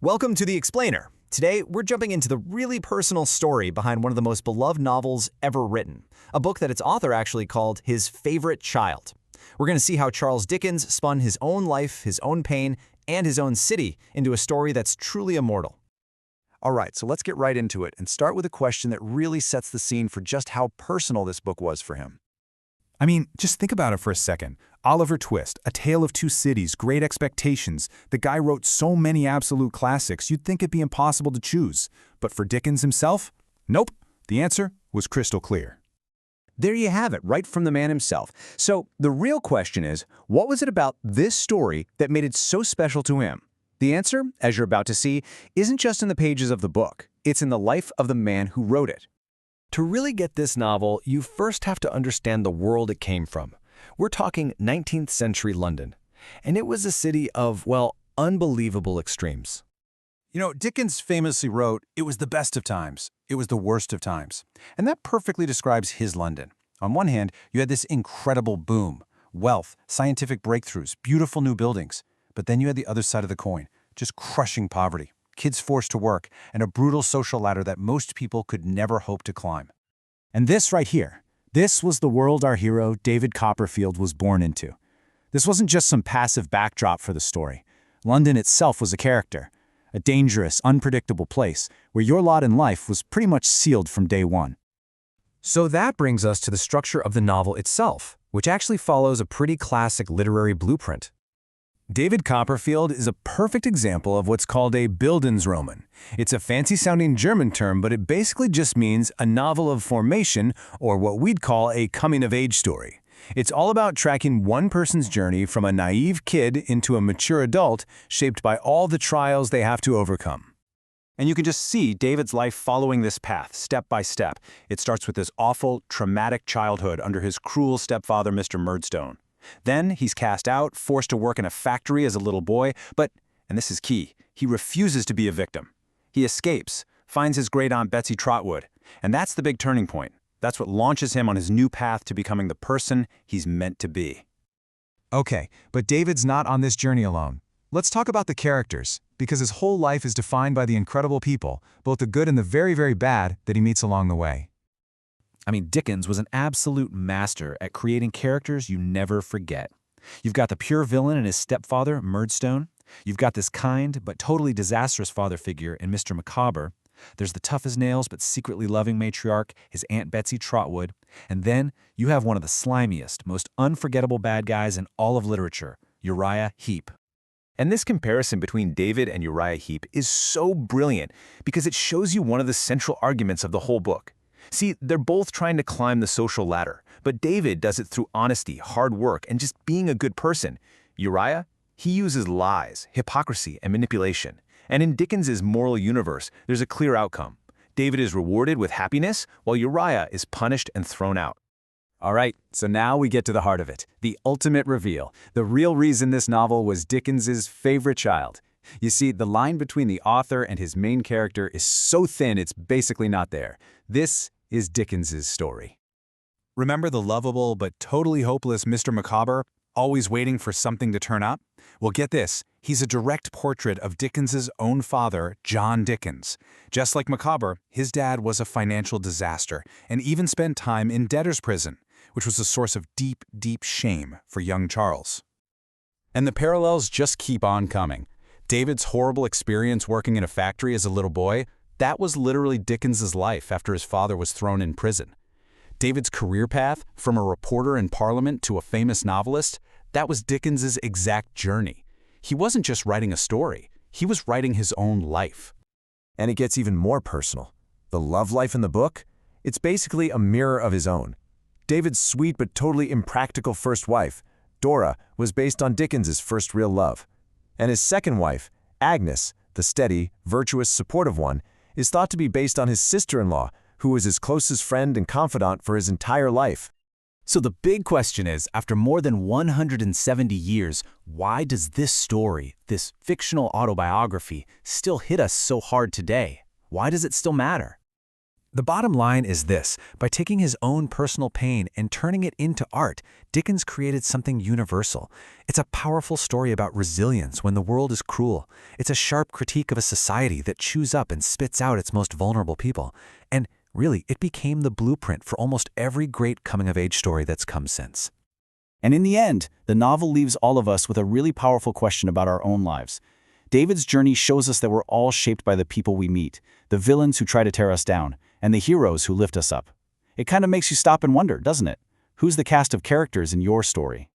Welcome to The Explainer. Today, we're jumping into the really personal story behind one of the most beloved novels ever written, a book that its author actually called his favorite child. We're going to see how Charles Dickens spun his own life, his own pain, and his own city into a story that's truly immortal. All right, so let's get right into it and start with a question that really sets the scene for just how personal this book was for him. I mean, just think about it for a second. Oliver Twist, A Tale of Two Cities, Great Expectations. The guy wrote so many absolute classics, you'd think it'd be impossible to choose. But for Dickens himself? Nope. The answer was crystal clear. There you have it, right from the man himself. So the real question is, what was it about this story that made it so special to him? The answer, as you're about to see, isn't just in the pages of the book. It's in the life of the man who wrote it. To really get this novel, you first have to understand the world it came from. We're talking 19th century London. And it was a city of, well, unbelievable extremes. You know, Dickens famously wrote, "It was the best of times. It was the worst of times." And that perfectly describes his London. On one hand, you had this incredible boom, wealth, scientific breakthroughs, beautiful new buildings. But then you had the other side of the coin, just crushing poverty, kids forced to work, and a brutal social ladder that most people could never hope to climb. And this right here, this was the world our hero, David Copperfield, was born into. This wasn't just some passive backdrop for the story. London itself was a character, a dangerous, unpredictable place where your lot in life was pretty much sealed from day one. So that brings us to the structure of the novel itself, which actually follows a pretty classic literary blueprint. David Copperfield is a perfect example of what's called a Bildungsroman. It's a fancy-sounding German term, but it basically just means a novel of formation, or what we'd call a coming-of-age story. It's all about tracking one person's journey from a naive kid into a mature adult, shaped by all the trials they have to overcome. And you can just see David's life following this path, step by step. It starts with this awful, traumatic childhood under his cruel stepfather, Mr. Murdstone. Then he's cast out, forced to work in a factory as a little boy, but, and this is key, he refuses to be a victim. He escapes, finds his great-aunt Betsy Trotwood, and that's the big turning point. That's what launches him on his new path to becoming the person he's meant to be. Okay, but David's not on this journey alone. Let's talk about the characters, because his whole life is defined by the incredible people, both the good and the very, very bad, that he meets along the way. I mean, Dickens was an absolute master at creating characters you never forget. You've got the pure villain in his stepfather, Murdstone. You've got this kind but totally disastrous father figure in Mr. Micawber. There's the tough-as-nails but secretly loving matriarch, his Aunt Betsy Trotwood. And then you have one of the slimiest, most unforgettable bad guys in all of literature, Uriah Heep. And this comparison between David and Uriah Heep is so brilliant because it shows you one of the central arguments of the whole book. See, they're both trying to climb the social ladder, but David does it through honesty, hard work, and just being a good person. Uriah, he uses lies, hypocrisy, and manipulation. And in Dickens's moral universe, there's a clear outcome. David is rewarded with happiness, while Uriah is punished and thrown out. All right, so now we get to the heart of it, the ultimate reveal, the real reason this novel was Dickens's favorite child. You see, the line between the author and his main character is so thin it's basically not there. This is Dickens's story. Remember the lovable but totally hopeless Mr. Micawber, always waiting for something to turn up? Well, get this. He's a direct portrait of Dickens's own father, John Dickens. Just like Micawber, his dad was a financial disaster and even spent time in debtor's prison, which was a source of deep, deep shame for young Charles. And the parallels just keep on coming. David's horrible experience working in a factory as a little boy, that was literally Dickens's life after his father was thrown in prison. David's career path, from a reporter in Parliament to a famous novelist, that was Dickens's exact journey. He wasn't just writing a story, he was writing his own life. And it gets even more personal. The love life in the book? It's basically a mirror of his own. David's sweet but totally impractical first wife, Dora, was based on Dickens's first real love. And his second wife, Agnes, the steady, virtuous, supportive one, is thought to be based on his sister-in-law, who was his closest friend and confidant for his entire life. So the big question is, after more than 170 years, why does this story, this fictional autobiography, still hit us so hard today? Why does it still matter? The bottom line is this: by taking his own personal pain and turning it into art, Dickens created something universal. It's a powerful story about resilience when the world is cruel. It's a sharp critique of a society that chews up and spits out its most vulnerable people. And really, it became the blueprint for almost every great coming-of-age story that's come since. And in the end, the novel leaves all of us with a really powerful question about our own lives. David's journey shows us that we're all shaped by the people we meet, the villains who try to tear us down, and the heroes who lift us up. It kind of makes you stop and wonder, doesn't it? Who's the cast of characters in your story?